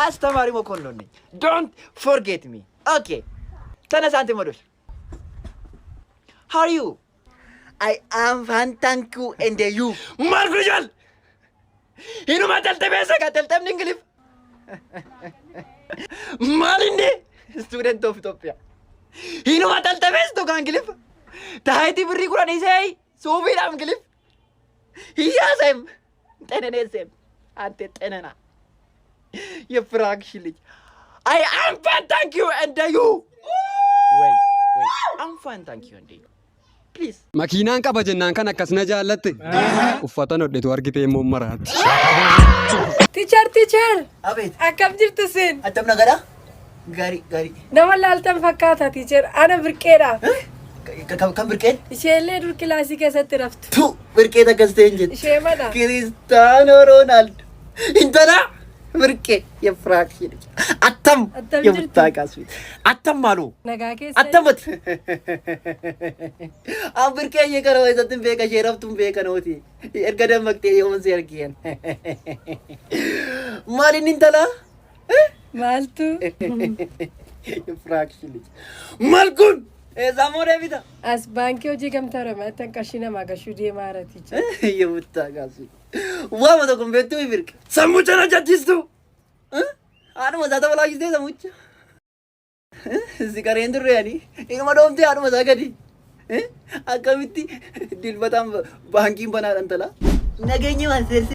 አስተማሪ መኮንን ነኝ። Don't forget me. Okay. ተነሳ አንተ መዶሽ. How are you? I am fine, thank you, and you? ማርጉጃል ይኑ ማተልተበሰ ከተልተም እንግሊዝ ማልንዴ ስቱደንት ኦፍ ኢትዮጵያ ይኑ ማተልተበስ ቶ እንግሊዝ ታይቲ ብሪ ቁራን ይሰይ ሶፊራም እንግሊዝ ይያሰም ጠነነሰም አንተ ጠነና የፍራክሽ ልጅ I am fine, thank you, and you? Wait. I'm fine, thank you, and you? Please. Makiinaan qaba jennaan kan akkasna jaallatte. Uffata hodhetu argitee immoo maraatti. Teacher. Abet. Akkam jirtu sin? Attam nagara? Gari. Nama laaltan fakkaata teacher. Ana birqeedha. Kan birqeen? Isheellee dur kilaasii keessatti raftu. Tu birqee takkas ta'een jettu. Ishee mana. Cristiano Ronaldo. Intala birqee የፍራክ ልጅ አተም የምታቃሱ አተም ማሉ ነጋ keessa አተምት አብርቄ የቀረው አይዘትን በቃ ሸረፍቱን በቃ ነውቲ እርገደ መቅጤ የሆን ሲርኪን ማሊን እንተላ ማልቱ የፍራክ ልጅ ማልኩን ዛሞረ ቢታ as ባንኪ ሆጂ ገምተረ ማተን ቀሽና ማጋሹ ዲማራት ይች የምታቃሱ ዋመቶ ኮምቤቱ ይብርቅ ሰሙቸና ጃቲስቱ አኑ መዛታ በላጅ ደ ሰሙቸ እዚህ ጋር እንድሩ ያኒ ኢማዶምቲ አኑ መዛገዲ አቀሚቲ ዲል በጣም ባንኪን በና አንተላ ነገኝ ማንሰር